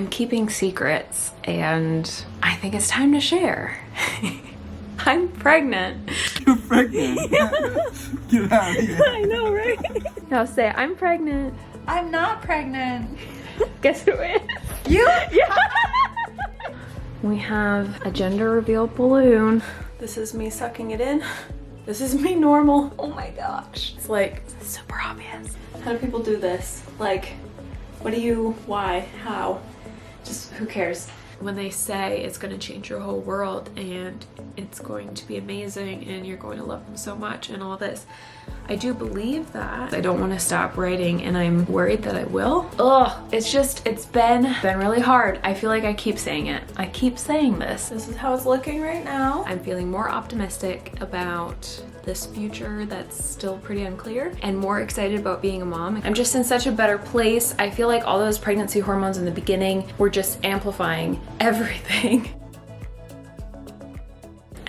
I'm keeping secrets and I think it's time to share. I'm pregnant. You're pregnant? Yeah. Get out of here. I know, right? Now say, I'm pregnant. I'm not pregnant. Guess who is? You? Yeah. We have a gender reveal balloon. This is me sucking it in. This is me normal. Oh my gosh. It's like super obvious. How do people do this? Like, what do you, why, how? Just who cares? When they say it's going to change your whole world and it's going to be amazing and you're going to love them so much and all this, I do believe that. I don't want to stop writing and I'm worried that I will. Ugh, it's been really hard. I feel like I keep saying it. I keep saying this. This is how it's looking right now. I'm feeling more optimistic about this future that's still pretty unclear and more excited about being a mom. I'm just in such a better place. I feel like all those pregnancy hormones in the beginning were just amplifying everything.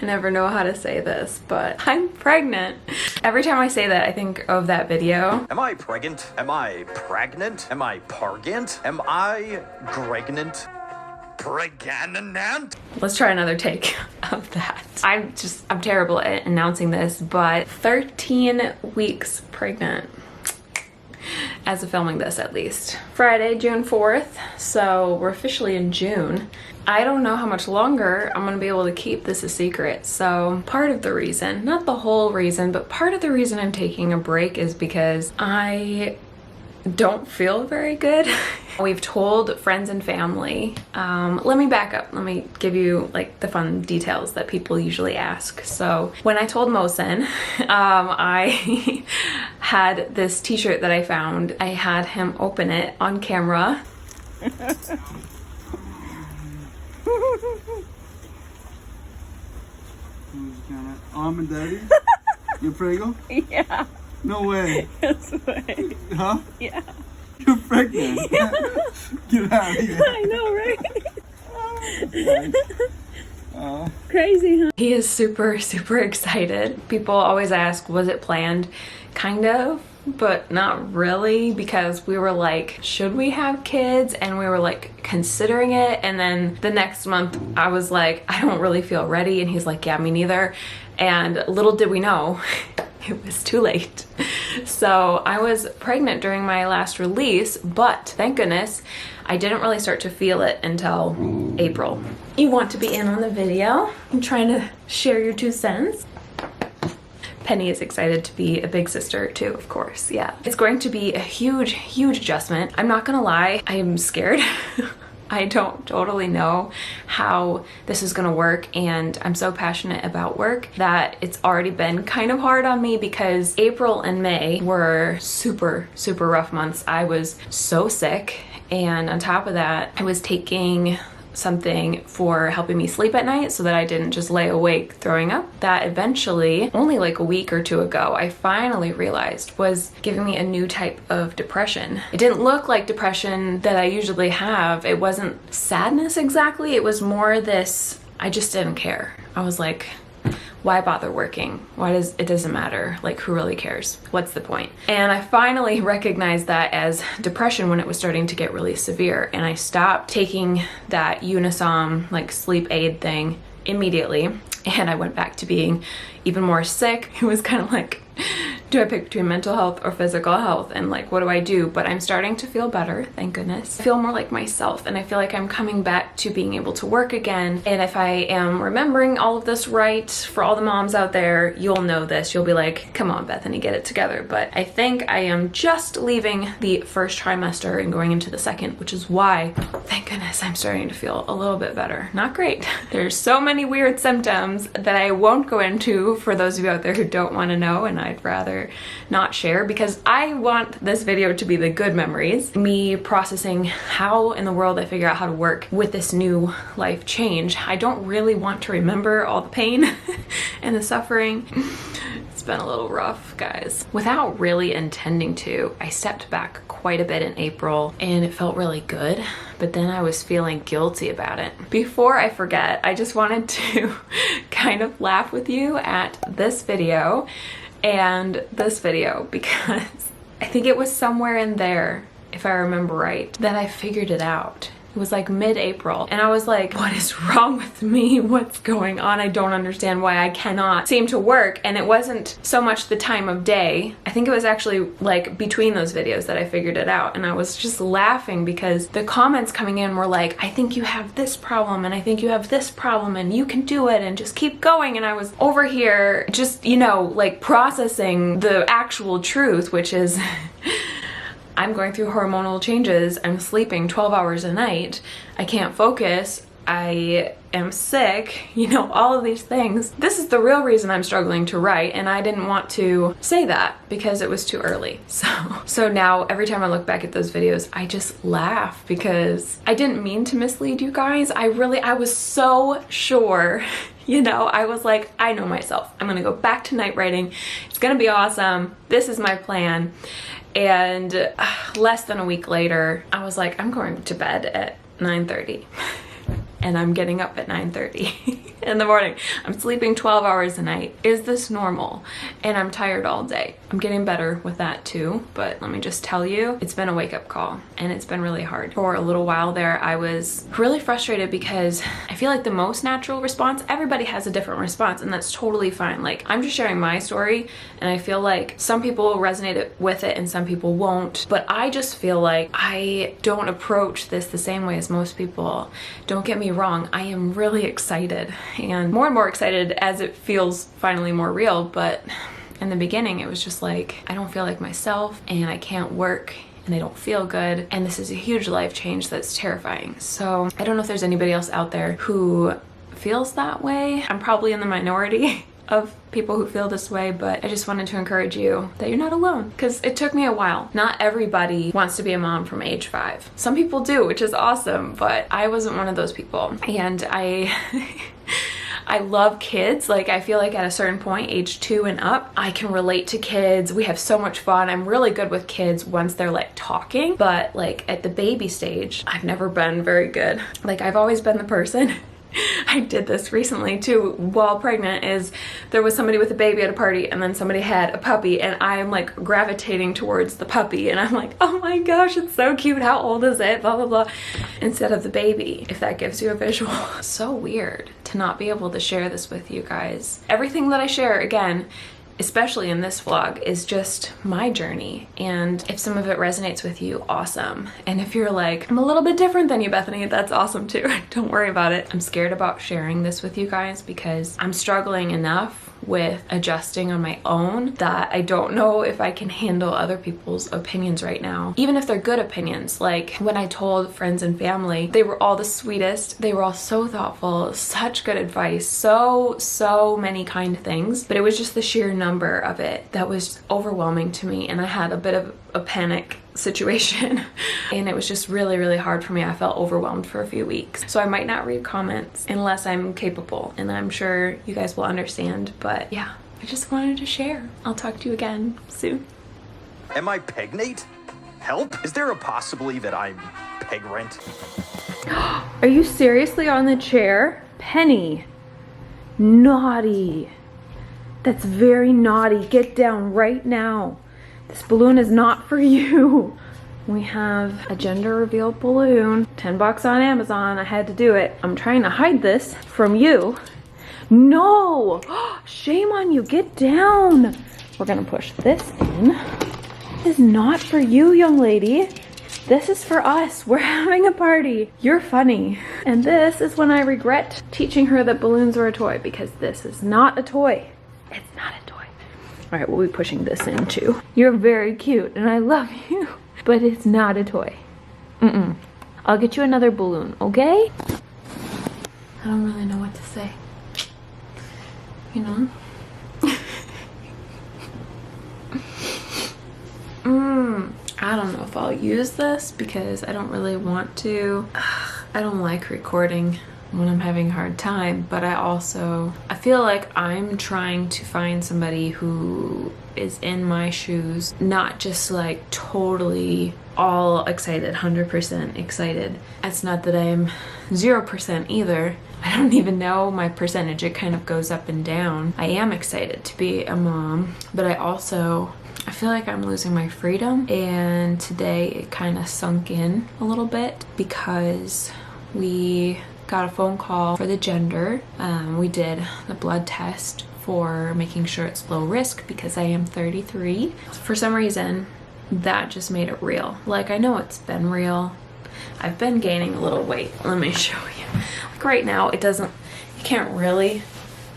I never know how to say this, but I'm pregnant. Every time I say that, I think of that video. Am I pregnant? Am I pregnant? Am I pargant? Am I pregnant? Pregnant? Let's try another take of that. I'm terrible at announcing this, but 13 weeks pregnant. As of filming this, at least. Friday, June 4th, so we're officially in June. I don't know how much longer I'm gonna be able to keep this a secret, so part of the reason, not the whole reason, but part of the reason I'm taking a break is because I don't feel very good. We've told friends and family. Let me back up. Let me give you like the fun details that people usually ask. So when I told Mosin, I had this t-shirt that I found. I had him open it on camera. Mom and Daddy? You're pregnant? Yeah. No way. That's way. Huh? Yeah. You're pregnant? Yeah. Get out of here. I know, right? Crazy, huh? He is super, super excited. People always ask, was it planned? Kind of, but not really, because we were like, should we have kids? And we were like considering it. And then the next month I was like, I don't really feel ready. And he's like, yeah, me neither. And little did we know, it was too late. So I was pregnant during my last release, but thank goodness I didn't really start to feel it until April. You want to be in on the video? I'm trying to share your 2 cents. Penny is excited to be a big sister too, of course, yeah. It's going to be a huge, huge adjustment. I'm not gonna lie, I'm scared. I don't totally know how this is gonna work, and I'm so passionate about work that it's already been kind of hard on me because April and May were super, super rough months. I was so sick, and on top of that, I was taking something for helping me sleep at night so that I didn't just lay awake throwing up. That eventually, only like a week or 2 ago, I finally realized was giving me a new type of depression. It didn't look like depression that I usually have. It wasn't sadness exactly. It was more this, I just didn't care. I was like, why bother working? It doesn't matter. Like, who really cares? What's the point? And I finally recognized that as depression when it was starting to get really severe, and I stopped taking that Unisom like sleep aid thing immediately, and I went back to being even more sick. It was kind of like, do I pick between mental health or physical health, and like, what do I do? But I'm starting to feel better, thank goodness. I feel more like myself, and I feel like I'm coming back to being able to work again. And if I am remembering all of this right, for all the moms out there, you'll know this. You'll be like, come on, Bethany, get it together. But I think I am just leaving the first trimester and going into the second, which is why, thank goodness, I'm starting to feel a little bit better. Not great. There's so many weird symptoms that I won't go into for those of you out there who don't want to know, and I'd rather not share because I want this video to be the good memories. Me processing how in the world I figure out how to work with this new life change. I don't really want to remember all the pain and the suffering. It's been a little rough, guys. Without really intending to, I stepped back quite a bit in April and it felt really good, but then I was feeling guilty about it. Before I forget, I just wanted to kind of laugh with you at this video and this video because I think it was somewhere in there, if I remember right, that I figured it out. It was like mid-April. And I was like, what is wrong with me? What's going on? I don't understand why I cannot seem to work. And it wasn't so much the time of day. I think it was actually like between those videos that I figured it out. And I was just laughing because the comments coming in were like, I think you have this problem and I think you have this problem and you can do it and just keep going. And I was over here just, you know, like processing the actual truth, which is I'm going through hormonal changes. I'm sleeping 12 hours a night. I can't focus. I am sick, you know, all of these things. This is the real reason I'm struggling to write, and I didn't want to say that because it was too early. So now every time I look back at those videos, I just laugh because I didn't mean to mislead you guys. I was so sure, you know, I was like, I know myself. I'm gonna go back to night writing. It's gonna be awesome. This is my plan. And less than a week later, I was like, I'm going to bed at 9:30. And I'm getting up at 9:30 in the morning. I'm sleeping 12 hours a night. Is this normal? And I'm tired all day. I'm getting better with that too, but let me just tell you, it's been a wake-up call and it's been really hard. For a little while there, I was really frustrated because I feel like the most natural response, everybody has a different response and that's totally fine. Like, I'm just sharing my story and I feel like some people resonate with it and some people won't, but I just feel like I don't approach this the same way as most people. Don't get me wrong, I am really excited and more excited as it feels finally more real, but in the beginning it was just like, I don't feel like myself and I can't work and I don't feel good, and this is a huge life change that's terrifying. So I don't know if there's anybody else out there who feels that way. I'm probably in the minority of people who feel this way, but I just wanted to encourage you that you're not alone, because it took me a while. Not everybody wants to be a mom from age 5. Some people do, which is awesome, but I wasn't one of those people. And I love kids. Like, I feel like at a certain point, age 2 and up, I can relate to kids. We have so much fun. I'm really good with kids once they're like talking, but like at the baby stage, I've never been very good. Like, I've always been the person I did this recently too while pregnant, is there was somebody with a baby at a party and then somebody had a puppy and I'm like gravitating towards the puppy and I'm like, oh my gosh, it's so cute, how old is it, blah blah blah, instead of the baby, if that gives you a visual. So weird to not be able to share this with you guys. Everything that I share, again, especially in this vlog, is just my journey, and if some of it resonates with you, awesome. And if you're like, I'm a little bit different than you, Bethany, that's awesome too. Don't worry about it. I'm scared about sharing this with you guys because I'm struggling enough with adjusting on my own that I don't know if I can handle other people's opinions right now, even if they're good opinions. Like, when I told friends and family, they were all the sweetest, they were all so thoughtful, such good advice, so many kind things, but it was just the sheer number of it that was overwhelming to me, and I had a bit of a panic situation and it was just really hard for me. I felt overwhelmed for a few weeks, so I might not read comments unless I'm capable, and I'm sure you guys will understand. But yeah, I just wanted to share. I'll talk to you again soon. Am I pregnant? Help? Is there a possibility that I'm pregnant? Are you seriously on the chair? Penny, naughty. That's very naughty. Get down right now. This balloon is not for you. We have a gender reveal balloon, 10 bucks on Amazon. I had to do it. I'm trying to hide this from you. No, shame on you, get down. We're gonna push this in. This is not for you, young lady. This is for us. We're having a party. You're funny. And this is when I regret teaching her that balloons are a toy, because this is not a toy. It's not a toy. All right, we'll be pushing this in too. You're very cute and I love you, but it's not a toy. I'll get you another balloon, okay? I don't really know what to say. You know? I don't know if I'll use this because I don't really want to. I don't like recording when I'm having a hard time, but I feel like I'm trying to find somebody who is in my shoes, not just like totally all excited, 100% excited. It's not that I'm 0% either. I don't even know my percentage. It kind of goes up and down. I am excited to be a mom, but I feel like I'm losing my freedom, and today it kind of sunk in a little bit because we got a phone call for the gender. We did the blood test for making sure it's low risk because I am 33. For some reason, that just made it real. Like, I know it's been real. I've been gaining a little weight. Let me show you. Like right now, you can't really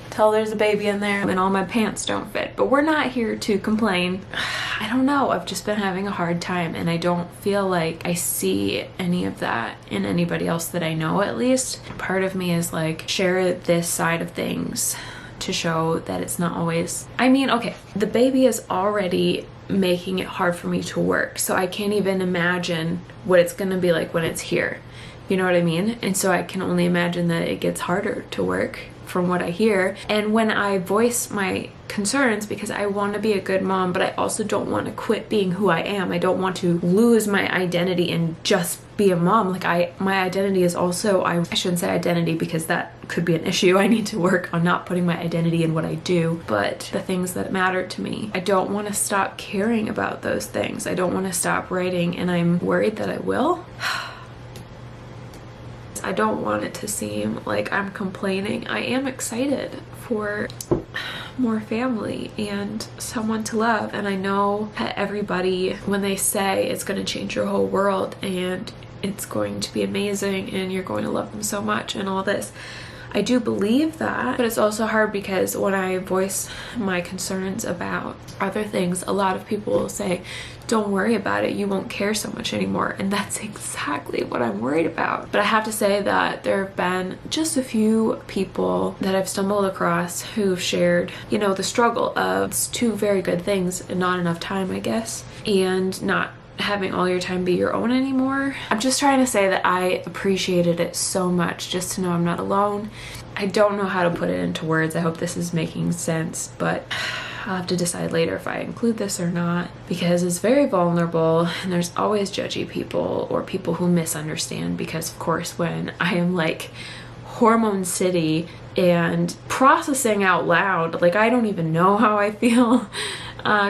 tell there's a baby in there, and all my pants don't fit, but we're not here to complain. I don't know, I've just been having a hard time, and I don't feel like I see any of that in anybody else that I know, at least. Part of me is like, share this side of things to show that it's not always, I mean, okay, the baby is already making it hard for me to work, so I can't even imagine what it's gonna be like when it's here. You know what I mean? And so I can only imagine that it gets harder to work from what I hear. And when I voice my concerns, because I want to be a good mom, but I also don't want to quit being who I am. I don't want to lose my identity and just be a mom. Like my identity is also, I shouldn't say identity because that could be an issue. I need to work on not putting my identity in what I do, but the things that matter to me. I don't want to stop caring about those things. I don't want to stop writing, and I'm worried that I will. I don't want it to seem like I'm complaining. I am excited for more family and someone to love, and I know that everybody, when they say it's going to change your whole world and it's going to be amazing and you're going to love them so much and all this, I do believe that, but it's also hard because when I voice my concerns about other things, a lot of people will say, don't worry about it, you won't care so much anymore. And that's exactly what I'm worried about. But I have to say that there have been just a few people that I've stumbled across who've shared, you know, the struggle of it's two very good things and not enough time, I guess, and not having all your time be your own anymore. I'm just trying to say that I appreciated it so much just to know I'm not alone. I don't know how to put it into words. I hope this is making sense, but I'll have to decide later if I include this or not, because it's very vulnerable and there's always judgy people or people who misunderstand, because of course when I am like hormone city and processing out loud, like I don't even know how I feel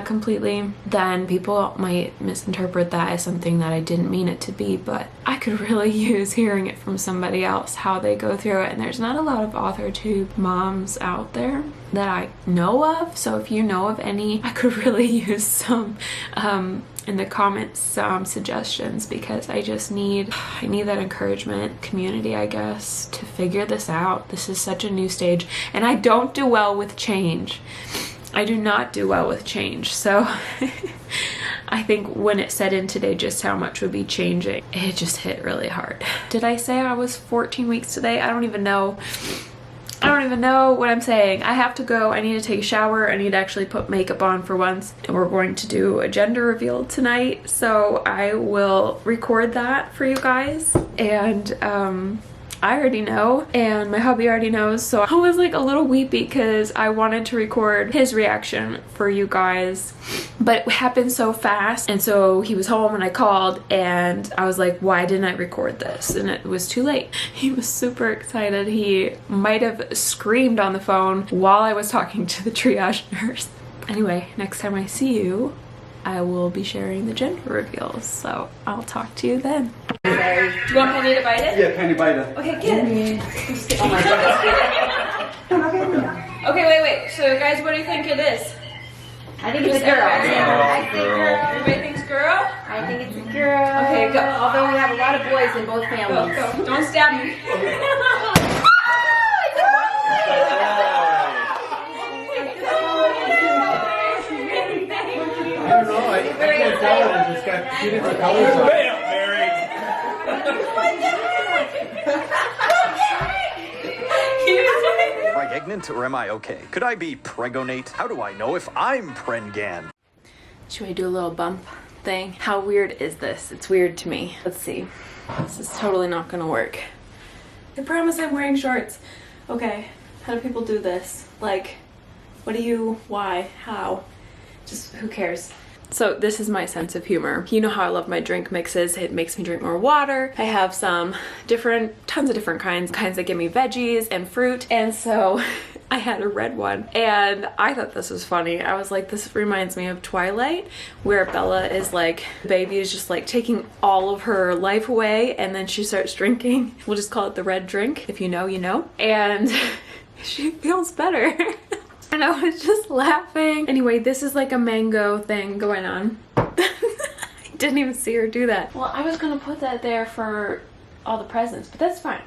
completely, then people might misinterpret that as something that I didn't mean it to be. But I could really use hearing it from somebody else, how they go through it. And there's not a lot of Authortube moms out there that I know of, so if you know of any, I could really use some in the comments, some suggestions, because I need that encouragement, community, I guess, to figure this out. This is such a new stage, and I don't do well with change. I do not do well with change, so I think when it set in today just how much would be changing, it just hit really hard. Did I say I was 14 weeks today? I don't even know. I don't even know what I'm saying. I have to go. I need to take a shower. I need to actually put makeup on for once. And we're going to do a gender reveal tonight, so I will record that for you guys. And I already know, and my hubby already knows, so I was like a little weepy because I wanted to record his reaction for you guys, but it happened so fast, and so he was home and I called and I was like, why didn't I record this? And it was too late. He was super excited. He might have screamed on the phone while I was talking to the triage nurse. Anyway, next time I see you, I will be sharing the gender reveals, so I'll talk to you then. Do you want Penny to bite it? Yeah, Penny, bite it. Okay, good. Oh my goodness. Okay, wait. So guys, what do you think it is? I think it's a girl. I think girl. Everybody thinks girl? I think it's a girl. Okay, go. Although we have a lot of boys in both families. Go. Don't stab me. I don't know, I can't tell it. It's got two different colors on it. Pregnant or am I okay? Could I be pregonate? How do I know if I'm prengan? Should I do a little bump thing? How weird is this? It's weird to me. Let's see. This is totally not gonna work. I promise I'm wearing shorts. Okay, how do people do this? Like, why, how? Just who cares? So this is my sense of humor. You know how I love my drink mixes. It makes me drink more water. I have some tons of different kinds that give me veggies and fruit. And so I had a red one, and I thought this was funny. I was like, this reminds me of Twilight, where Bella is like, the baby is just like taking all of her life away, and then she starts drinking. We'll just call it the red drink. If you know, you know. And she feels better. And I was just laughing. Anyway, this is like a mango thing going on. I didn't even see her do that. Well, I was gonna put that there for all the presents, but that's fine.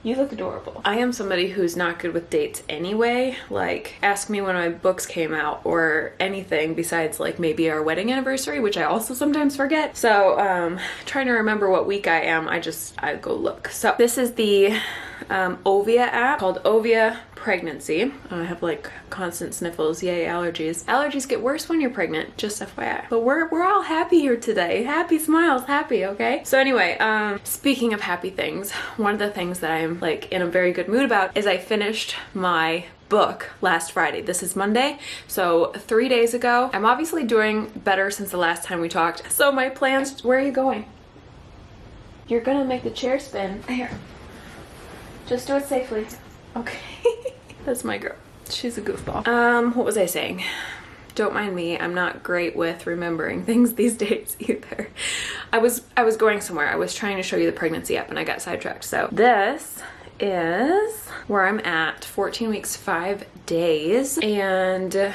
You look adorable. I am somebody who's not good with dates anyway. Like, ask me when my books came out or anything besides like maybe our wedding anniversary, which I also sometimes forget. So, trying to remember what week I am, I go look. So this is the Ovia app called Ovia Pregnancy. I have like constant sniffles. Yay, allergies. Allergies get worse when you're pregnant, just FYI. But we're all happy here today. Happy smiles, happy, okay? So anyway, speaking of happy things, one of the things that I'm like in a very good mood about is I finished my book last Friday. This is Monday, so 3 days ago. I'm obviously doing better since the last time we talked. So my plans, where are you going? You're gonna make the chair spin. Here. Just do it safely. Okay. That's my girl. She's a goofball. What was I saying? Don't mind me. I'm not great with remembering things these days either. I was going somewhere. I was trying to show you the pregnancy app and I got sidetracked. So this is where I'm at. 14 weeks, 5 days. And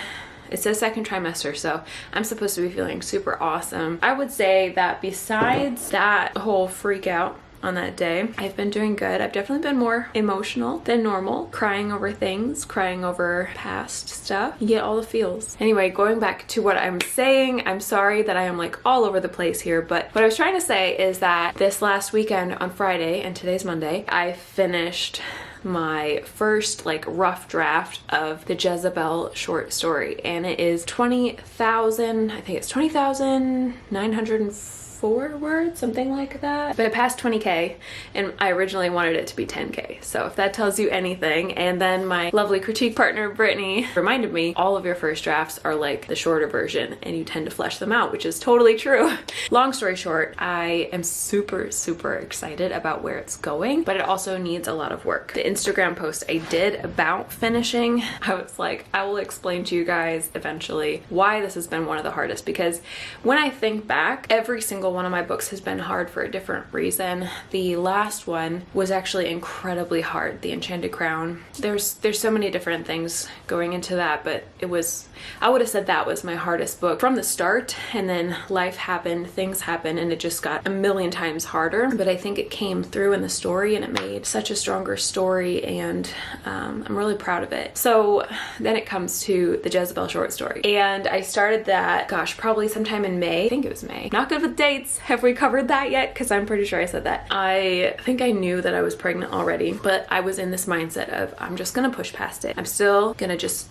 it's the second trimester, so I'm supposed to be feeling super awesome. I would say that besides that whole freak out on that day, I've been doing good. I've definitely been more emotional than normal, crying over things, crying over past stuff. You get all the feels. Anyway, going back to what I'm saying, I'm sorry that I am like all over the place here, but what I was trying to say is that this last weekend on Friday, and today's Monday, I finished my first like rough draft of the Jezebel short story, and it is 20,000, I think it's 20,904 words, something like that. But it passed 20K, and I originally wanted it to be 10K. So if that tells you anything. And then my lovely critique partner, Bethany, reminded me, all of your first drafts are like the shorter version, and you tend to flesh them out, which is totally true. Long story short, I am super, super excited about where it's going, but it also needs a lot of work. The Instagram post I did about finishing, I was like, I will explain to you guys eventually why this has been one of the hardest, because when I think back, every single one of my books has been hard for a different reason. The last one was actually incredibly hard, The Enchanted Crown. There's so many different things going into that, but it was, I would have said that was my hardest book from the start, and then life happened, things happened, and it just got a million times harder. But I think it came through in the story, and it made such a stronger story, and I'm really proud of it. So then it comes to the Jezebel short story, and I started that, gosh, probably sometime in May. I think it was May. Not good with dates. Have we covered that yet? Because I'm pretty sure I said that. I think I knew that I was pregnant already, but I was in this mindset of, I'm just gonna push past it. I'm still gonna just,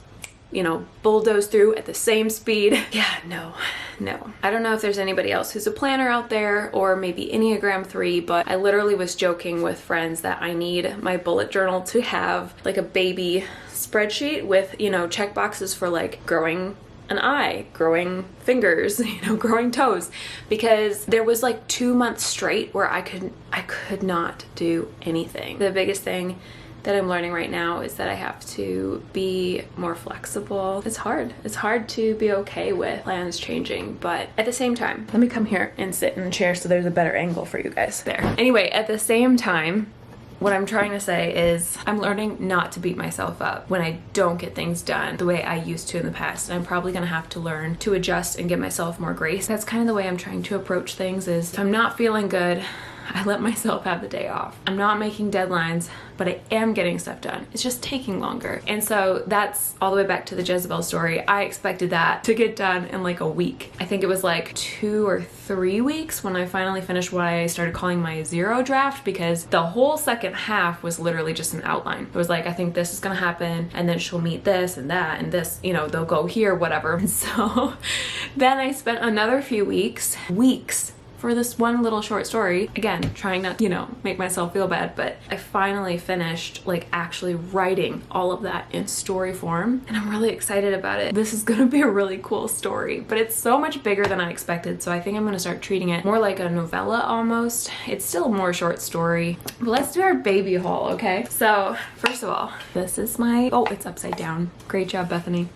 you know, bulldoze through at the same speed. Yeah, no. I don't know if there's anybody else who's a planner out there, or maybe Enneagram 3, but I literally was joking with friends that I need my bullet journal to have like a baby spreadsheet with, you know, check boxes for like growing an eye, growing fingers, you know, growing toes, because there was like 2 months straight where I could not do anything. The biggest thing that I'm learning right now is that I have to be more flexible. It's hard. It's hard to be okay with plans changing, but at the same time, let me come here and sit in the chair so there's a better angle for you guys. There. Anyway, at the same time, what I'm trying to say is I'm learning not to beat myself up when I don't get things done the way I used to in the past. And I'm probably gonna have to learn to adjust and give myself more grace. That's kind of the way I'm trying to approach things, is if I'm not feeling good, I let myself have the day off. I'm not making deadlines, but I am getting stuff done. It's just taking longer. And so that's all the way back to the Jezebel story. I expected that to get done in like a week. I think it was like 2 or 3 weeks when I finally finished what I started calling my zero draft, because the whole second half was literally just an outline. It was like, I think this is gonna happen, and then she'll meet this and that and this, you know, they'll go here, whatever. And so then I spent another few weeks for this one little short story. Again, trying not, you know, make myself feel bad, but I finally finished like actually writing all of that in story form, and I'm really excited about it. This is gonna be a really cool story, but it's so much bigger than I expected, so I think I'm gonna start treating it more like a novella almost. It's still more short story, but let's do our baby haul, okay? So first of all, this is my, oh, it's upside down. Great job, Bethany.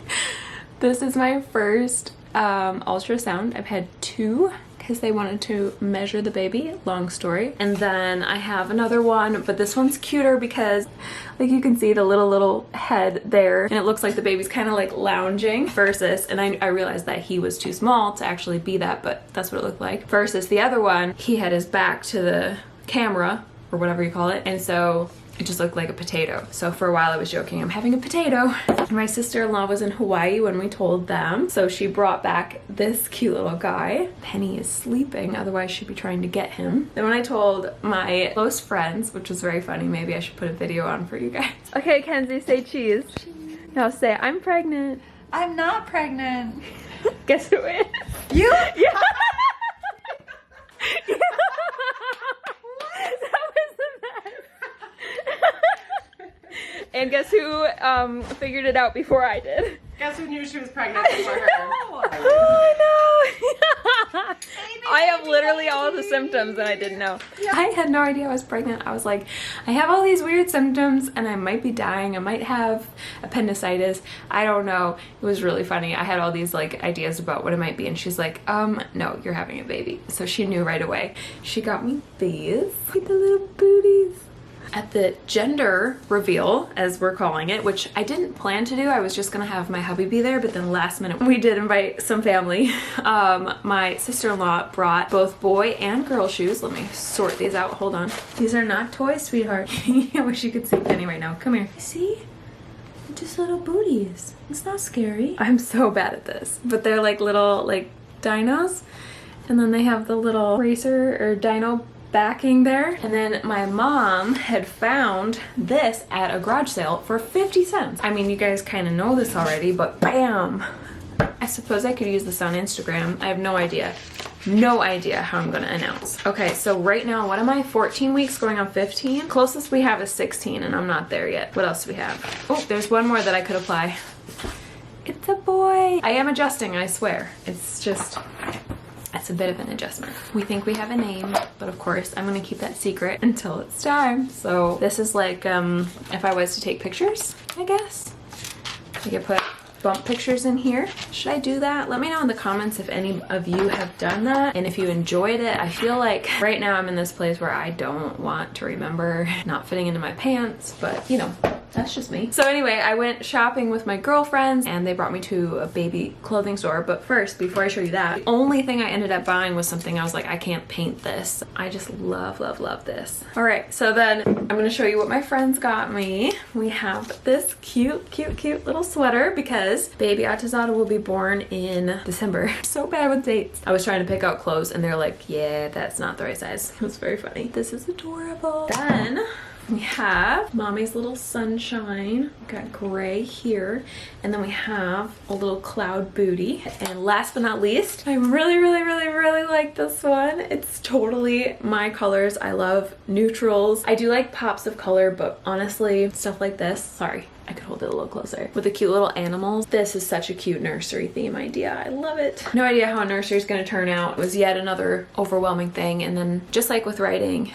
This is my first ultrasound. I've had 2 because they wanted to measure the baby, long story. And then I have another one, but this one's cuter because like you can see the little head there, and it looks like the baby's kind of like lounging versus, and I realized that he was too small to actually be that, but that's what it looked like. Versus the other one, he had his back to the camera or whatever you call it, and so it just looked like a potato. So for a while I was joking, I'm having a potato. My sister-in-law was in Hawaii when we told them, so she brought back this cute little guy. Penny is sleeping, otherwise she'd be trying to get him. Then when I told my close friends, which was very funny, maybe I should put a video on for you guys. Okay, Kenzie, say cheese. Now say, I'm pregnant. I'm not pregnant. Guess who is? You? Yeah. That was the best. And guess who figured it out before I did? Guess who knew she was pregnant before her? Oh no! I have literally all the symptoms and I didn't know. I had no idea I was pregnant. I was like, I have all these weird symptoms and I might be dying. I might have appendicitis. I don't know. It was really funny. I had all these like ideas about what it might be, and she's like, no, you're having a baby. So she knew right away. She got me these. Look at the little booties. At the gender reveal, as we're calling it, which I didn't plan to do, I was just gonna have my hubby be there, but then last minute we did invite some family. My sister-in-law brought both boy and girl shoes. Let me sort these out, hold on. These are not toys, sweetheart. I wish you could see Penny right now. Come here. See? Just little booties. It's not scary. I'm so bad at this, but they're like little like dinos, and then they have the little racer or dino backing there. And then my mom had found this at a garage sale for 50 cents. I mean, you guys kind of know this already, but bam! I suppose I could use this on Instagram. I have no idea. No idea how I'm gonna announce. Okay, so right now, what am I? 14 weeks going on 15? Closest we have is 16 and I'm not there yet. What else do we have? Oh, there's one more that I could apply. It's a boy. I am adjusting, I swear. It's just, it's a bit of an adjustment. We think we have a name, but of course I'm gonna keep that secret until it's time. So this is like, if I was to take pictures, I guess. I could put bump pictures in here. Should I do that? Let me know in the comments if any of you have done that and if you enjoyed it. I feel like right now I'm in this place where I don't want to remember not fitting into my pants, but you know, that's just me. So anyway, I went shopping with my girlfriends and they brought me to a baby clothing store. But first, before I show you that, the only thing I ended up buying was something I was like, I can't paint this. I just love, love, love this. All right, so then I'm gonna show you what my friends got me. We have this cute, cute, cute little sweater because baby Atazadeh will be born in December. I'm so bad with dates. I was trying to pick out clothes and they're like, yeah, that's not the right size. It was very funny. This is adorable. Then we have mommy's little sunshine. We've got gray here. And then we have a little cloud booty. And last but not least, I really, really, really, really like this one. It's totally my colors. I love neutrals. I do like pops of color, but honestly, stuff like this, sorry, I could hold it a little closer. With the cute little animals. This is such a cute nursery theme idea. I love it. No idea how a nursery is gonna turn out. It was yet another overwhelming thing. And then just like with writing,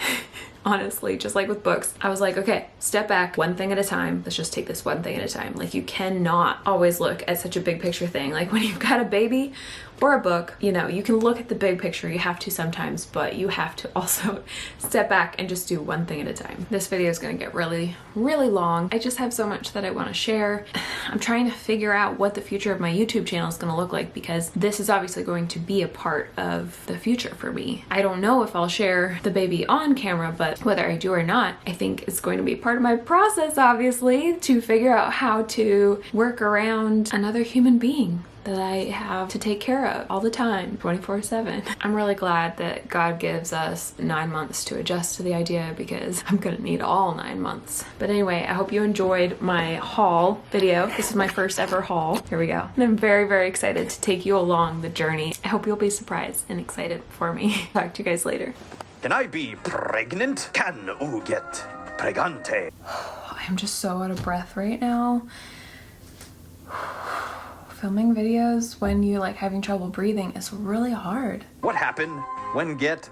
honestly, just like with books, I was like, okay, step back, one thing at a time. Let's just take this one thing at a time. Like, you cannot always look at such a big picture thing. Like when you've got a baby or a book, you know, you can look at the big picture, you have to sometimes, but you have to also step back and just do one thing at a time. This video is gonna get really, really long. I just have so much that I wanna share. I'm trying to figure out what the future of my YouTube channel is gonna look like because this is obviously going to be a part of the future for me. I don't know if I'll share the baby on camera, but whether I do or not, I think it's going to be part of my process, obviously, to figure out how to work around another human being. that I have to take care of all the time, 24/7. I'm really glad that God gives us 9 months to adjust to the idea because I'm gonna need all 9 months. But anyway, I hope you enjoyed my haul video. This is my first ever haul. Here we go. And I'm very, very excited to take you along the journey. I hope you'll be surprised and excited for me. Talk to you guys later. Can I be pregnant? Can you get pregante? I'm just so out of breath right now. Filming videos when you like having trouble breathing is really hard. What happened when get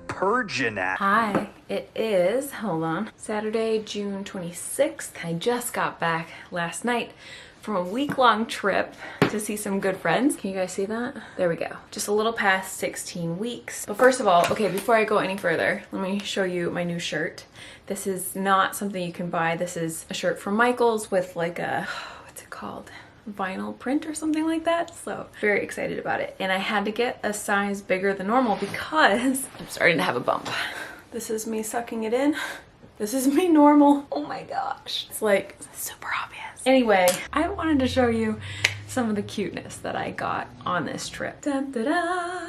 purginat? Hi, it is, hold on, Saturday, June 26th. I just got back last night from a week-long trip to see some good friends. Can you guys see that? There we go. Just a little past 16 weeks. But first of all, okay, before I go any further, let me show you my new shirt. This is not something you can buy. This is a shirt from Michael's with like a, what's it called? Vinyl print or something like that. So very excited about it. And I had to get a size bigger than normal because I'm starting to have a bump. This is me sucking it in. This is me normal. Oh my gosh. It's like super obvious. Anyway, I wanted to show you some of the cuteness that I got on this trip. Dun, da, da.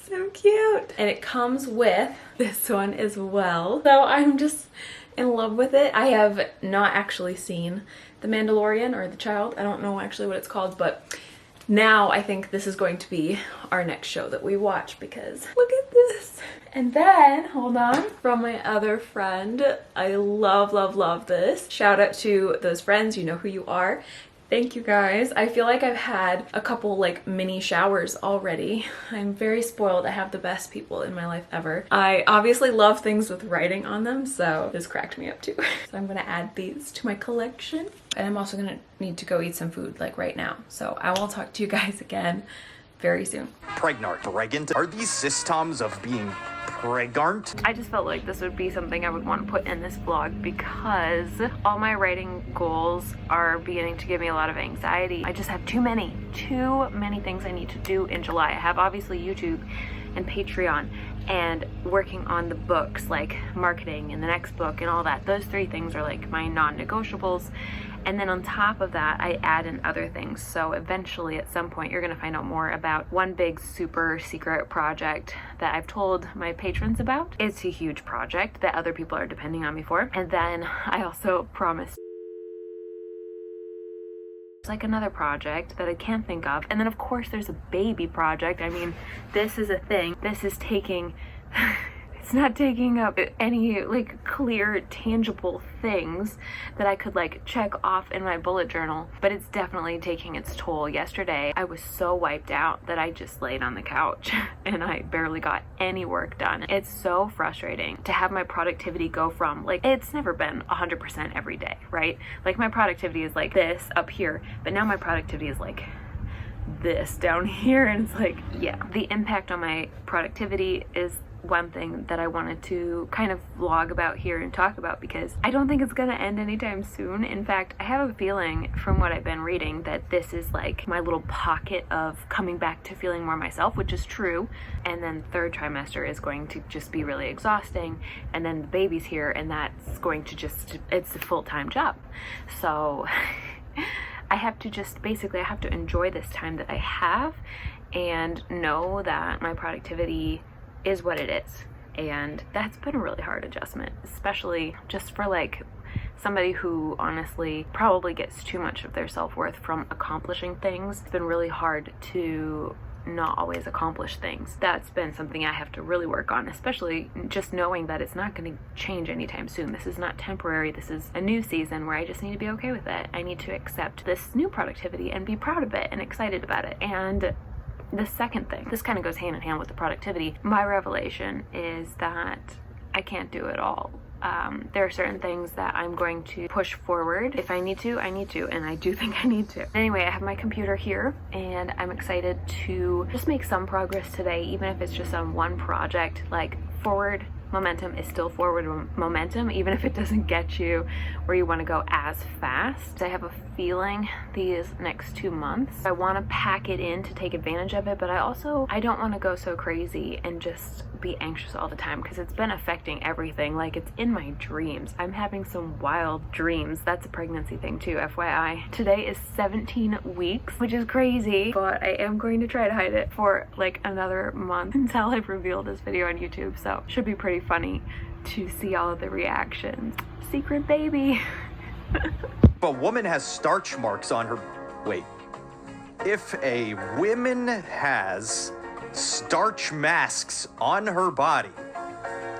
So cute. And it comes with this one as well. So I'm just in love with it. I have not actually seen The Mandalorian or The Child. I don't know actually what it's called, but now I think this is going to be our next show that we watch because look at this. And then, hold on, from my other friend, I love, love, love this. Shout out to those friends, you know who you are. Thank you guys. I feel like I've had a couple like mini showers already. I'm very spoiled. I have the best people in my life ever. I obviously love things with writing on them, so this cracked me up too. So I'm gonna add these to my collection. And I'm also gonna need to go eat some food like right now. So I will talk to you guys again very soon. Pregnant? Are these systems of being pregnant? I just felt like this would be something I would want to put in this vlog because all my writing goals are beginning to give me a lot of anxiety. I just have too many things I need to do in July. I have obviously YouTube and Patreon and working on the books, like marketing and the next book and all that. Those 3 things are like my non-negotiables. And then on top of that, I add in other things. So eventually at some point, you're gonna find out more about one big super secret project that I've told my patrons about. It's a huge project that other people are depending on me for. And then I also promised like another project that I can't think of. And then of course there's a baby project. I mean, this is a thing. This is taking, it's not taking up any like clear, tangible things that I could like check off in my bullet journal, but it's definitely taking its toll. Yesterday, I was so wiped out that I just laid on the couch and I barely got any work done. It's so frustrating to have my productivity go from like, it's never been 100% every day, right? Like my productivity is like this up here, but now my productivity is like this down here, and it's like, yeah. The impact on my productivity is one thing that I wanted to kind of vlog about here and talk about because I don't think it's gonna end anytime soon. In fact, I have a feeling from what I've been reading that this is like my little pocket of coming back to feeling more myself, which is true. And then 3rd trimester is going to just be really exhausting. And then the baby's here and that's going to just, it's a full-time job. So I have to just, basically I have to enjoy this time that I have and know that my productivity is what it is. And that's been a really hard adjustment, especially just for like somebody who honestly probably gets too much of their self-worth from accomplishing things. It's been really hard to not always accomplish things. That's been something I have to really work on, especially just knowing that it's not going to change anytime soon. This is not temporary. This is a new season where I just need to be okay with it. I need to accept this new productivity and be proud of it and excited about it. And the second thing, this kind of goes hand in hand with the productivity, my revelation is that I can't do it all. There are certain things that I'm going to push forward. If I need to, I need to, and I do think I need to. Anyway, I have my computer here, and I'm excited to just make some progress today, even if it's just on one project. Like, forward momentum is still forward momentum, even if it doesn't get you where you want to go as fast. I have a feeling these next 2 months, I want to pack it in to take advantage of it, but I don't want to go so crazy and just be anxious all the time because it's been affecting everything. Like, it's in my dreams. I'm having some wild dreams. That's a pregnancy thing too, FYI. Today is 17 weeks, which is crazy, but I am going to try to hide it for like another month until I reveal this video on YouTube. So should be pretty funny to see all of the reactions. Secret baby. If a woman has starch marks on her... Wait. If a woman has starch masks on her body,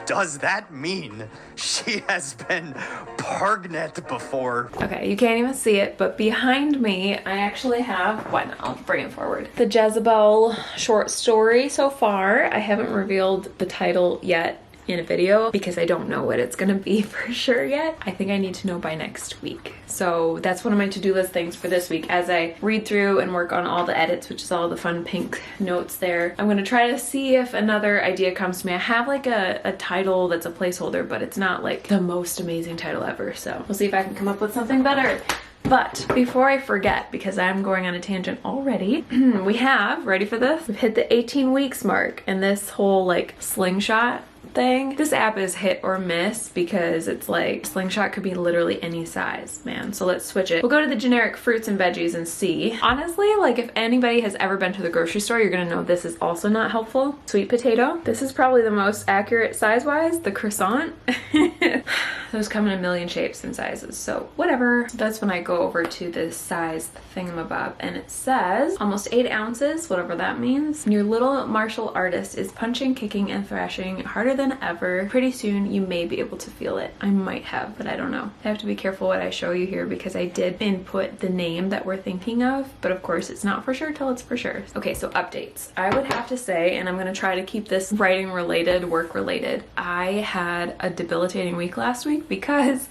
does that mean she has been pregnant before? Okay, you can't even see it, but behind me, I actually have, why not, I'll bring it forward. The Jezebel short story so far. I haven't revealed the title yet in a video because I don't know what it's gonna be for sure yet. I think I need to know by next week. So that's one of my to-do list things for this week as I read through and work on all the edits, which is all the fun pink notes there. I'm gonna try to see if another idea comes to me. I have like a title that's a placeholder, but it's not like the most amazing title ever. So we'll see if I can come up with something better. But before I forget, because I'm going on a tangent already, we have, ready for this? We've hit the 18 weeks mark, and this whole like slingshot thing. This app is hit or miss because it's like slingshot could be literally any size, man. So let's switch it. We'll go to the generic fruits and veggies and see. Honestly, like if anybody has ever been to the grocery store, you're gonna know this is also not helpful. Sweet potato. This is probably the most accurate size-wise. The croissant. Those come in a million shapes and sizes, so whatever. That's when I go over to this size thingamabob, and it says almost 8 ounces, whatever that means. Your little martial artist is punching, kicking, and thrashing harder than ever. Pretty soon you may be able to feel it. I might have, but I don't know. I have to be careful what I show you here because I did input the name that we're thinking of, but of course it's not for sure till it's for sure. Okay, so updates. I would have to say, and I'm gonna try to keep this writing related, work related, I had a debilitating week last week because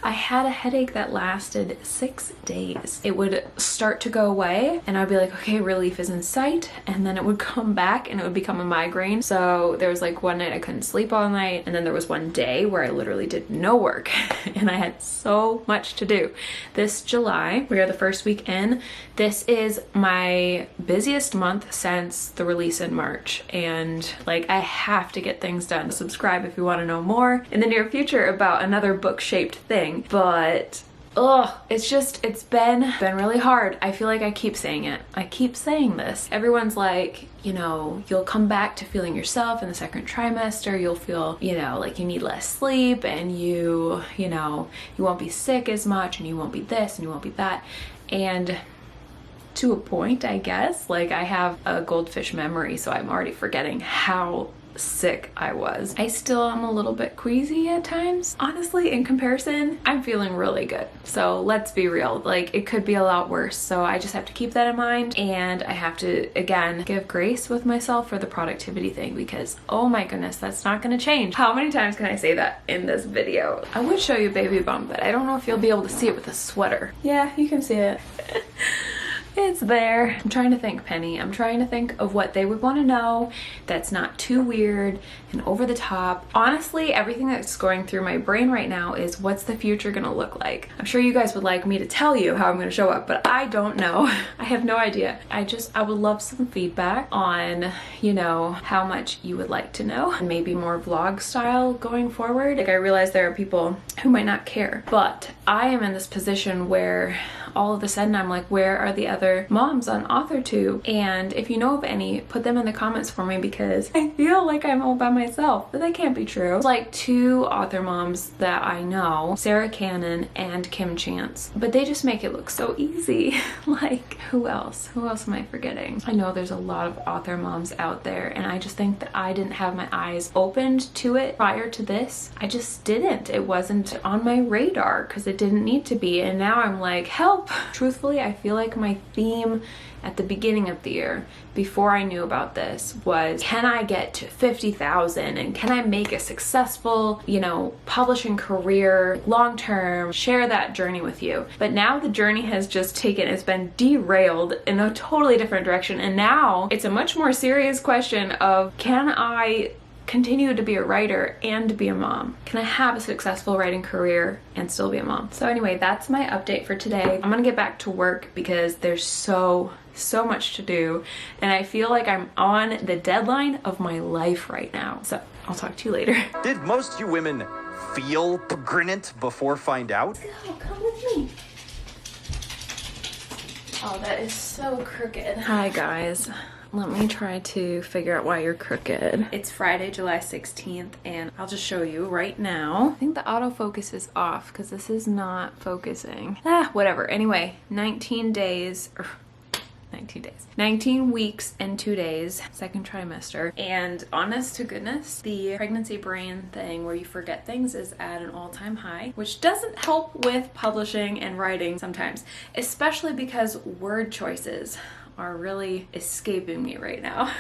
I had a headache that lasted 6 days. It would start to go away and I'd be like, okay, relief is in sight, and then it would come back and it would become a migraine. So there was like one night I couldn't sleep all night, and then there was one day where I literally did no work and I had so much to do. This July, we are the first week in. This is my busiest month since the release in March, and like I have to get things done. Subscribe if you want to know more in the near future about another book-shaped thing, but it's been really hard. I feel like I keep saying it. I keep saying this. Everyone's like, you know, you'll come back to feeling yourself in the second trimester. You'll feel, you know, like you need less sleep, and you know, you won't be sick as much, and you won't be this and you won't be that. And to a point, I guess, like I have a goldfish memory, so I'm already forgetting how sick I was. I still am a little bit queasy at times. Honestly, in comparison, I'm feeling really good. So let's be real, like it could be a lot worse. So I just have to keep that in mind, and I have to, again, give grace with myself for the productivity thing because, oh my goodness, that's not gonna change. How many times can I say that in this video? I would show you baby bump, but I don't know if you'll be able to see it with a sweater. Yeah, you can see it. It's there. I'm trying to think, Penny. I'm trying to think of what they would want to know that's not too weird and over the top. Honestly, everything that's going through my brain right now is what's the future gonna look like? I'm sure you guys would like me to tell you how I'm gonna show up, but I don't know. I have no idea. I would love some feedback on, you know, how much you would like to know, and maybe more vlog style going forward. Like I realize there are people who might not care, but I am in this position where all of a sudden I'm like, where are the other moms on Authortube? And if you know of any, put them in the comments for me because I feel like I'm all by myself, but that can't be true. It's like 2 author moms that I know, Sarah Cannon and Kim Chance, but they just make it look so easy. Like who else? Who else am I forgetting? I know there's a lot of author moms out there, and I just think that I didn't have my eyes opened to it prior to this. I just didn't. It wasn't on my radar because it didn't need to be, and now I'm like, help. Truthfully, I feel like my theme at the beginning of the year, before I knew about this, was can I get to 50,000 and can I make a successful, you know, publishing career long term, share that journey with you. But now the journey has just it's been derailed in a totally different direction, and now it's a much more serious question of can I continue to be a writer and be a mom? Can I have a successful writing career and still be a mom? So anyway, that's my update for today. I'm gonna get back to work because there's so much to do, and I feel like I'm on the deadline of my life right now. So I'll talk to you later. Did most you women feel pregnant before find out? Oh, come with me. Oh, that is so crooked. Hi guys. Let me try to figure out why you're crooked. It's Friday, July 16th, and I'll just show you right now. I think the autofocus is off because this is not focusing. Whatever. Anyway, 19 days, 19 weeks and 2 days, second trimester. And honest to goodness, the pregnancy brain thing where you forget things is at an all-time high, which doesn't help with publishing and writing sometimes, especially because word choices are really escaping me right now.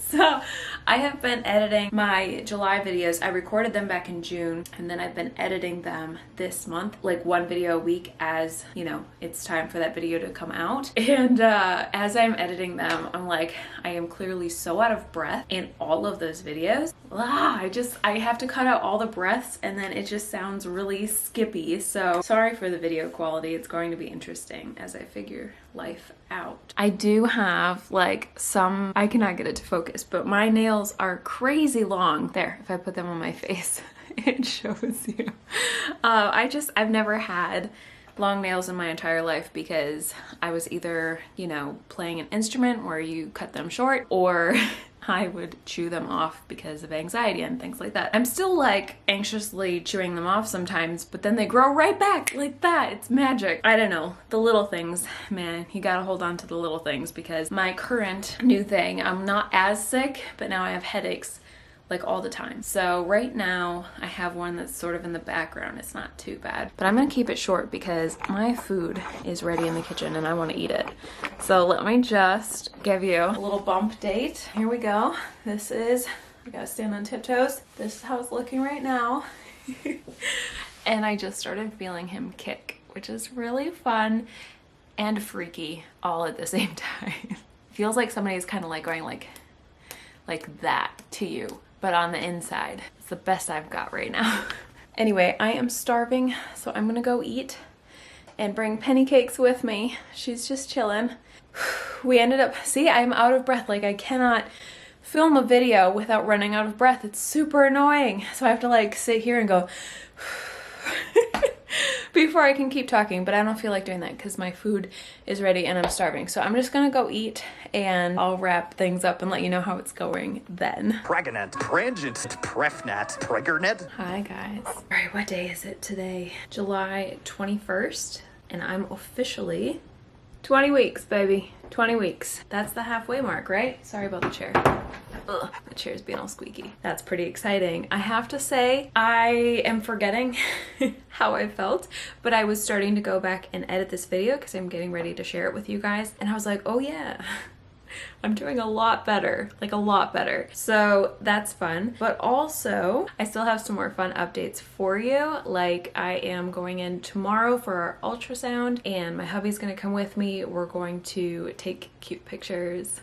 So I have been editing my July videos. I recorded them back in June, and then I've been editing them this month, like one video a week, as you know, it's time for that video to come out. And as I'm editing them, I'm like, I am clearly so out of breath in all of those videos. I have to cut out all the breaths, and then it just sounds really skippy. So sorry for the video quality. It's going to be interesting as I figure life out. I do have like some, I cannot get it to focus, but my nails are crazy long. There, if I put them on my face, it shows you. I've never had long nails in my entire life because I was either, you know, playing an instrument where you cut them short, or I would chew them off because of anxiety and things like that. I'm still like anxiously chewing them off sometimes, but then they grow right back like that. It's magic. I don't know. The little things, man, you gotta hold on to the little things, because my current new thing, I'm not as sick, but now I have headaches like all the time. So right now I have one that's sort of in the background. It's not too bad, but I'm gonna keep it short because my food is ready in the kitchen and I want to eat it. So let me just give you a little bump date. Here we go. This is, I gotta stand on tiptoes. This is how it's looking right now. And I just started feeling him kick, which is really fun and freaky all at the same time. Feels like somebody is kind of like going like that to you, but on the inside. It's the best I've got right now. Anyway, I am starving, so I'm gonna go eat and bring Penny cakes with me. She's just chilling. We ended up, see, I'm out of breath. Like I cannot film a video without running out of breath. It's super annoying. So I have to like sit here and go before I can keep talking, but I don't feel like doing that because my food is ready and I'm starving. So I'm just gonna go eat and I'll wrap things up and let you know how it's going then. Pregnant, prangent, prefnat, pregernet. Hi guys. All right, what day is it today? July 21st, and I'm officially 20 weeks, baby. 20 weeks. That's the halfway mark, right? Sorry about the chair. Ugh, the chair's being all squeaky. That's pretty exciting. I have to say, I am forgetting how I felt, but I was starting to go back and edit this video because I'm getting ready to share it with you guys. And I was like, oh yeah, I'm doing a lot better, like a lot better. So that's fun. But also, I still have some more fun updates for you. Like I am going in tomorrow for our ultrasound and my hubby's gonna come with me. We're going to take cute pictures.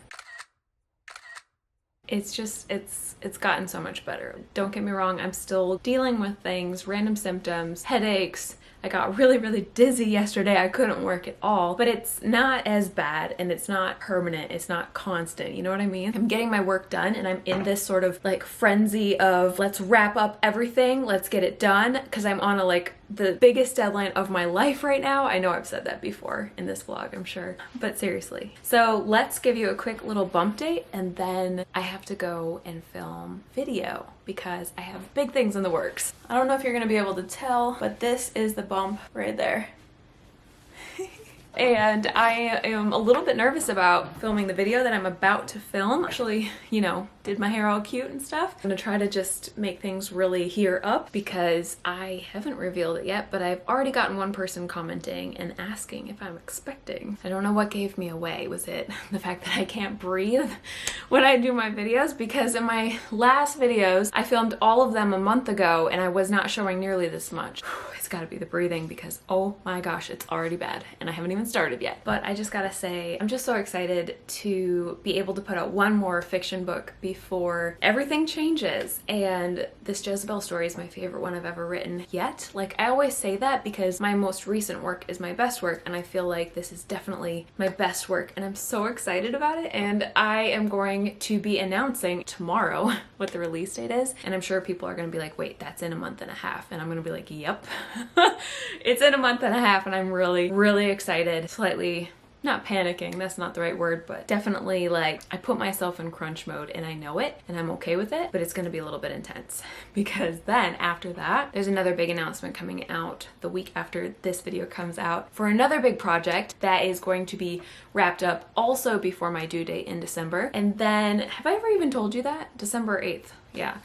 It's just, it's gotten so much better. Don't get me wrong, I'm still dealing with things, random symptoms, headaches. I got really, really dizzy yesterday. I couldn't work at all, but it's not as bad and it's not permanent. It's not constant. You know what I mean? I'm getting my work done and I'm in this sort of like frenzy of let's wrap up everything. Let's get it done. Cause I'm on a like the biggest deadline of my life right now. I know I've said that before in this vlog, I'm sure, but seriously. So let's give you a quick little bump date and then I have to go and film video because I have big things in the works. I don't know if you're gonna be able to tell, but this is the bump right there. And I am a little bit nervous about filming the video that I'm about to film. Actually, you know, did my hair all cute and stuff. I'm gonna try to just make things really hear up because I haven't revealed it yet, but I've already gotten one person commenting and asking if I'm expecting. I don't know what gave me away. Was it the fact that I can't breathe when I do my videos? Because in my last videos, I filmed all of them a month ago and I was not showing nearly this much. It's gotta be the breathing because oh my gosh, it's already bad and I haven't even started yet. But I just gotta say, I'm just so excited to be able to put out one more fiction book before before everything changes. And this Jezebel story is my favorite one I've ever written yet. Like, I always say that because my most recent work is my best work, and I feel like this is definitely my best work, and I'm so excited about it. And I am going to be announcing tomorrow what the release date is, and I'm sure people are going to be like, wait, that's in a month and a half, and I'm going to be like, yep. It's in a month and a half, and I'm really excited. Slightly not panicking, that's not the right word, but definitely like I put myself in crunch mode and I know it and I'm okay with it, but it's gonna be a little bit intense because then after that, there's another big announcement coming out the week after this video comes out for another big project that is going to be wrapped up also before my due date in December. And then, have I ever even told you that? December 8th, yeah.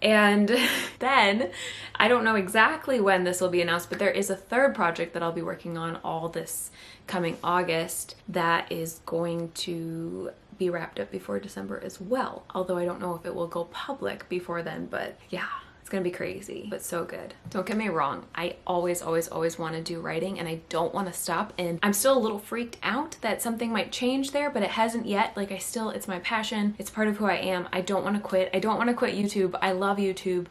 And then, I don't know exactly when this will be announced, but there is a third project that I'll be working on all this coming August that is going to be wrapped up before December as well. Although I don't know if it will go public before then, but yeah. It's gonna be crazy, but so good. Don't get me wrong, I always want to do writing and I don't want to stop, and I'm still a little freaked out that something might change there, but it hasn't yet. Like, it's my passion, it's part of who I am. I don't want to quit. I don't want to quit YouTube. I love YouTube.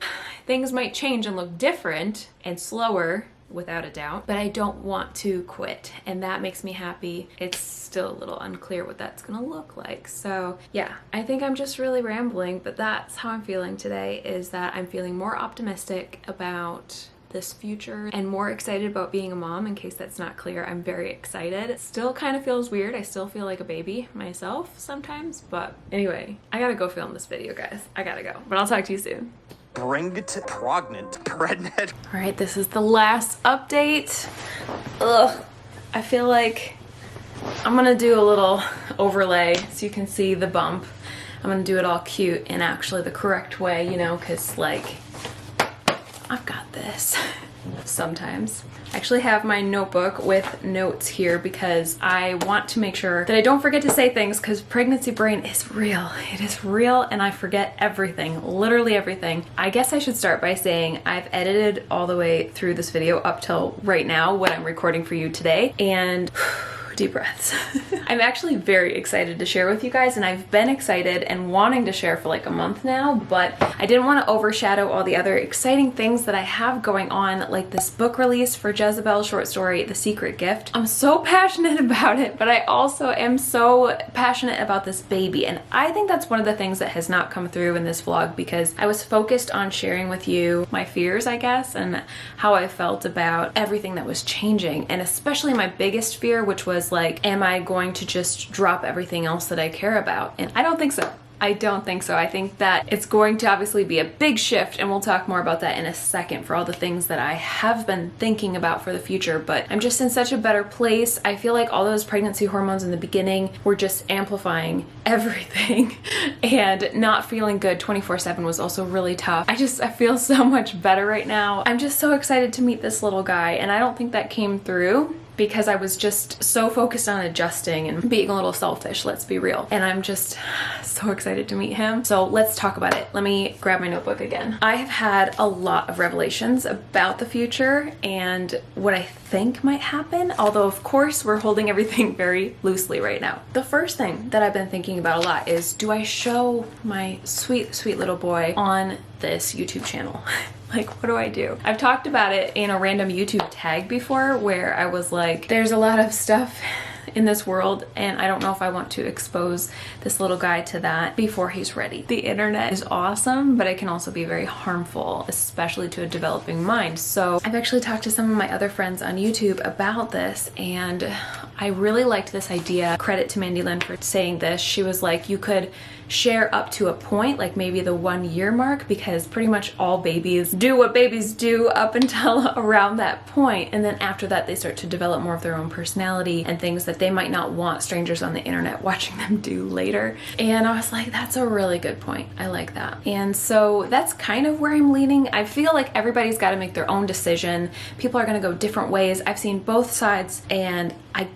Things might change and look different and slower, without a doubt, but I don't want to quit, and that makes me happy. It's still a little unclear what that's gonna look like. So yeah, I think I'm just really rambling, but that's how I'm feeling today, is that I'm feeling more optimistic about this future and more excited about being a mom. In case that's not clear, I'm very excited. It still kind of feels weird. I still feel like a baby myself sometimes, but anyway, I gotta go film this video, guys. I gotta go, but I'll talk to you soon. Pregnant. All right, this is the last update. Ugh, I feel like I'm gonna do a little overlay so you can see the bump. I'm gonna do it all cute and actually the correct way, you know, because like, I've got this sometimes. I actually have my notebook with notes here because I want to make sure that I don't forget to say things, because pregnancy brain is real. It is real and I forget everything, literally everything. I guess I should start by saying I've edited all the way through this video up till right now when I'm recording for you today, and deep breaths. I'm actually very excited to share with you guys, and I've been excited and wanting to share for like a month now, but I didn't want to overshadow all the other exciting things that I have going on, like this book release for Jezebel's short story, The Secret Gift. I'm so passionate about it, but I also am so passionate about this baby, and I think that's one of the things that has not come through in this vlog, because I was focused on sharing with you my fears, I guess, and how I felt about everything that was changing, and especially my biggest fear, which was like, am I going to just drop everything else that I care about? And I don't think so. I don't think so. I think that it's going to obviously be a big shift, and we'll talk more about that in a second for all the things that I have been thinking about for the future, but I'm just in such a better place. I feel like all those pregnancy hormones in the beginning were just amplifying everything, and not feeling good 24/7 was also really tough. I feel so much better right now. I'm just so excited to meet this little guy, and I don't think that came through because I was just so focused on adjusting and being a little selfish, let's be real. And I'm just so excited to meet him. So let's talk about it. Let me grab my notebook again. I have had a lot of revelations about the future and what I think might happen, although of course we're holding everything very loosely right now. The first thing that I've been thinking about a lot is, do I show my sweet, sweet little boy on this YouTube channel? Like, what do I do? I've talked about it in a random YouTube tag before where I was like, there's a lot of stuff in this world and I don't know if I want to expose this little guy to that before he's ready. The internet is awesome, but it can also be very harmful, especially to a developing mind. So I've actually talked to some of my other friends on YouTube about this, and I really liked this idea. Credit to Mandy Lynn for saying this. She was like, you could share up to a point, like maybe the 1 year mark, because pretty much all babies do what babies do up until around that point, and then after that they start to develop more of their own personality and things that they might not want strangers on the internet watching them do later. And I was like, that's a really good point. I like that. And so that's kind of where I'm leaning. I feel like everybody's got to make their own decision. People are going to go different ways. I've seen both sides, and I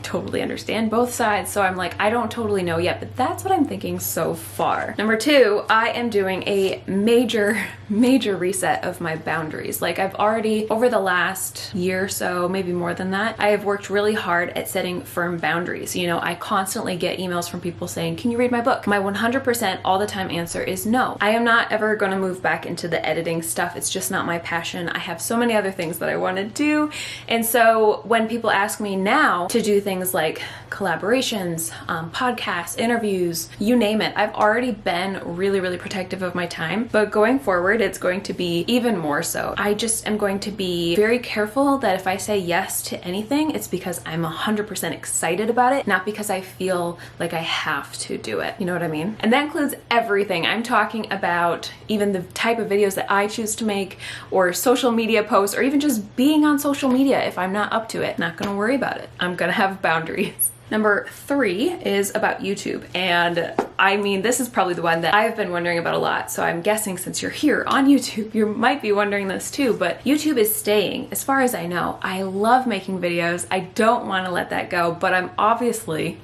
totally understand both sides. So I'm like, I don't totally know yet, but that's what I'm thinking so far. Number 2, I am doing a major reset of my boundaries. Like I've already, over the last year or so, maybe more than that, I have worked really hard at setting firm boundaries. You know, I constantly get emails from people saying, can you read my book? My 100% all the time answer is no. I am not ever going to move back into the editing stuff. It's just not my passion. I have so many other things that I want to do. And so when people ask me now to do things like collaborations, podcasts, interviews, you name it, I've already been really protective of my time. But going forward, it's going to be even more so. I just am going to be very careful that if I say yes to anything, it's because I'm 100% excited about it, not because I feel like I have to do it. You know what I mean? And that includes everything. I'm talking about even the type of videos that I choose to make, or social media posts, or even just being on social media if I'm not up to it. Not gonna worry about it. I'm gonna have boundaries. Number 3 is about YouTube. And I mean, this is probably the one that I've been wondering about a lot. So I'm guessing since you're here on YouTube, you might be wondering this too, but YouTube is staying, as far as I know. I love making videos. I don't want to let that go, but I'm obviously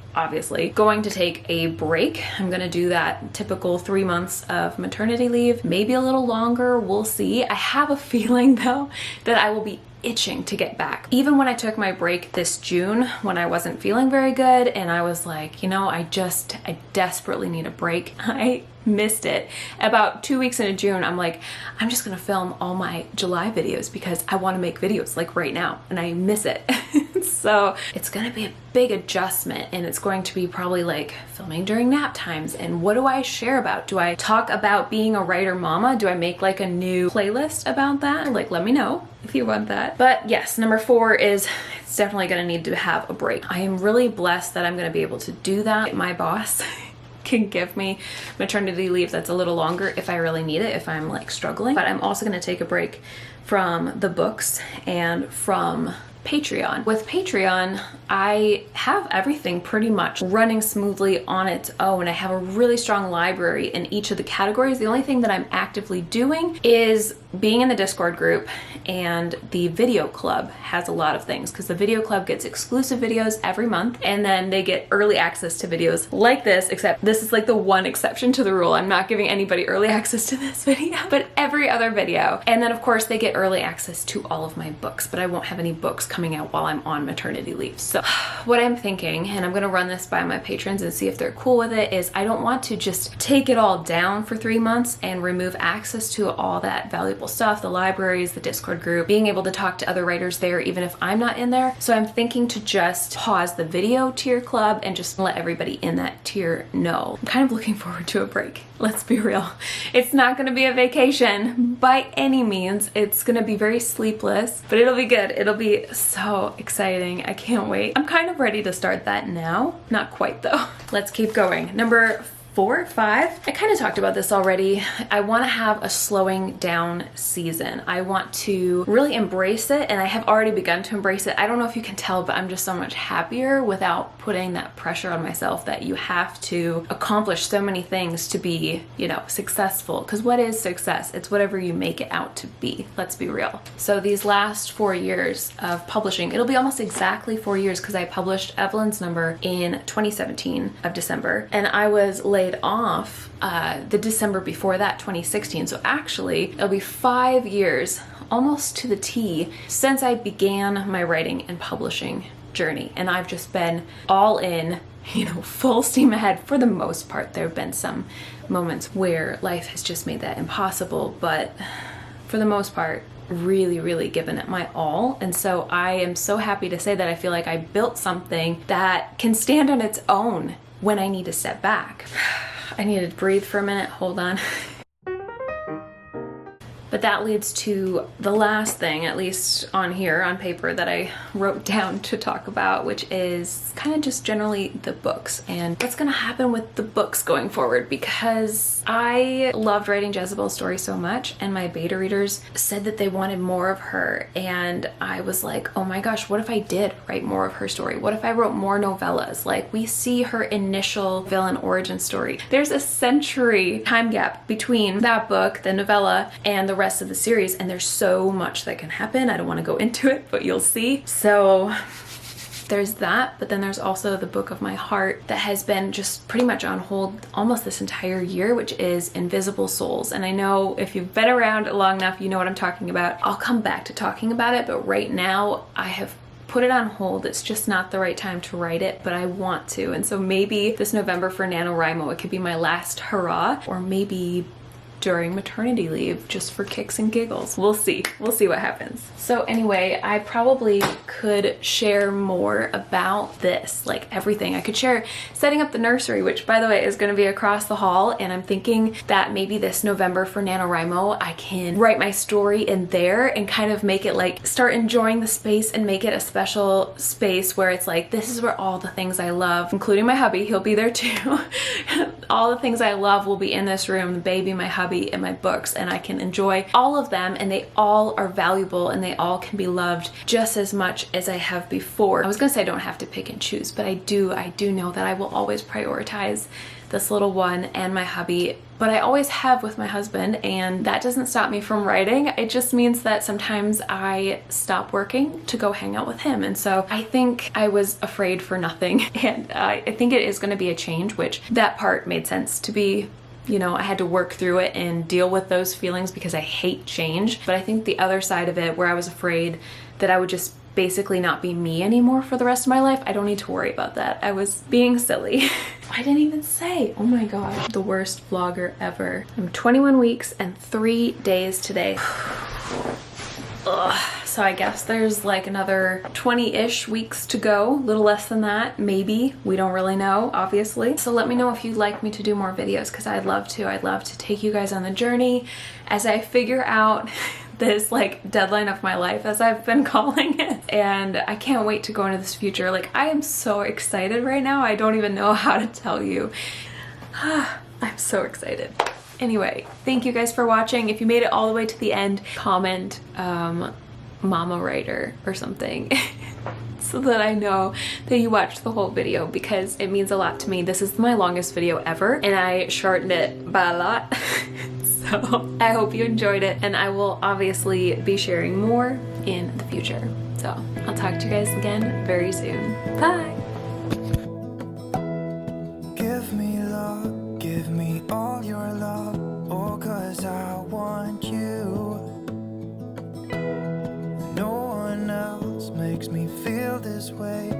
going to take a break. I'm gonna do that typical 3 months of maternity leave, maybe a little longer, we'll see. I have a feeling though that I will be itching to get back. Even when I took my break this June, when I wasn't feeling very good and I was like, you know, I desperately need a break. I missed it. About 2 weeks into June, I'm like, I'm just gonna film all my July videos because I want to make videos like right now and I miss it. So it's gonna be a big adjustment, and it's going to be probably like filming during nap times. And what do I share about? Do I talk about being a writer mama? Do I make like a new playlist about that? Like, let me know if you want that. But yes, number 4 is it's definitely gonna need to have a break. I am really blessed that I'm gonna be able to do that. My boss can give me maternity leave that's a little longer if I really need it, if I'm like struggling. But I'm also gonna take a break from the books and from Patreon. With Patreon, I have everything pretty much running smoothly on its own. I have a really strong library in each of the categories. The only thing that I'm actively doing is being in the Discord group, and the video club has a lot of things because the video club gets exclusive videos every month, and then they get early access to videos like this, except this is like the one exception to the rule. I'm not giving anybody early access to this video, but every other video. And then of course they get early access to all of my books, but I won't have any books coming out while I'm on maternity leave. So what I'm thinking, and I'm gonna run this by my patrons and see if they're cool with it, is I don't want to just take it all down for 3 months and remove access to all that valuable stuff, the libraries, the Discord group, being able to talk to other writers there even if I'm not in there. So I'm thinking to just pause the video tier club and just let everybody in that tier know. I'm kind of looking forward to a break. Let's be real. It's not gonna be a vacation by any means. It's gonna be very sleepless, but it'll be good. It'll be so exciting. I can't wait. I'm kind of ready to start that now. Not quite though. Let's keep going. Number 4, 5. I kind of talked about this already. I want to have a slowing down season. I want to really embrace it, and I have already begun to embrace it. I don't know if you can tell, but I'm just so much happier without putting that pressure on myself that you have to accomplish so many things to be, you know, successful. Because what is success? It's whatever you make it out to be. Let's be real. So these last 4 years of publishing, it'll be almost exactly 4 years because I published Evelyn's Number in 2017 of December, and I was laid off the December before that, 2016. So actually it'll be 5 years, almost to the T, since I began my writing and publishing journey, and I've just been all in, you know, full steam ahead for the most part. There have been some moments where life has just made that impossible, but for the most part, really given it my all. And so I am so happy to say that I feel like I built something that can stand on its own when I need to step back. I need to breathe for a minute, hold on. But that leads to the last thing, at least on here on paper, that I wrote down to talk about, which is kind of just generally the books and what's gonna happen with the books going forward, because I loved writing Jezebel's story so much, and my beta readers said that they wanted more of her, and I was like, oh my gosh, what if I did write more of her story? What if I wrote more novellas? Like, we see her initial villain origin story. There's a century time gap between that book, the novella, and the rest of the series, and there's so much that can happen. I don't want to go into it, but you'll see. So there's that, but then there's also the book of my heart that has been just pretty much on hold almost this entire year, which is Invisible Souls. And I know if you've been around long enough, you know what I'm talking about. I'll come back to talking about it, but right now I have put it on hold. It's just not the right time to write it, but I want to. And so maybe this November for NaNoWriMo, it could be my last hurrah, or maybe during maternity leave, just for kicks and giggles. We'll see. We'll see what happens. So anyway, I probably could share more about this, like everything. I could share setting up the nursery, which by the way is gonna be across the hall, and I'm thinking that maybe this November for NaNoWriMo, I can write my story in there and kind of make it like, start enjoying the space and make it a special space where it's like, this is where all the things I love, including my hubby, he'll be there too. All the things I love will be in this room, the baby, my hubby, and my books, and I can enjoy all of them, and they all are valuable and they all can be loved just as much as I have before. I was gonna say I don't have to pick and choose, but I do know that I will always prioritize this little one and my hubby, but I always have with my husband, and that doesn't stop me from writing. It just means that sometimes I stop working to go hang out with him. And so I think I was afraid for nothing, and I think it is going to be a change, which that part made sense to be. You know, I had to work through it and deal with those feelings because I hate change. But I think the other side of it, where I was afraid that I would just basically not be me anymore for the rest of my life, I don't need to worry about that. I was being silly. I didn't even say. Oh my god. The worst vlogger ever. I'm 21 weeks and 3 days today. Ugh. So I guess there's like another 20-ish weeks to go, a little less than that, maybe. We don't really know, obviously. So let me know if you'd like me to do more videos, because I'd love to. I'd love to take you guys on the journey as I figure out this like deadline of my life, as I've been calling it. And I can't wait to go into this future. Like, I am so excited right now. I don't even know how to tell you. I'm so excited. Anyway, thank you guys for watching. If you made it all the way to the end, comment Mama Writer or something so that I know that you watched the whole video, because it means a lot to me. This is my longest video ever, and I shortened it by a lot. So I hope you enjoyed it, and I will obviously be sharing more in the future. So I'll talk to you guys again very soon. Bye! Give me love, give me all your love, oh, 'cause I want you. No one else makes me feel this way.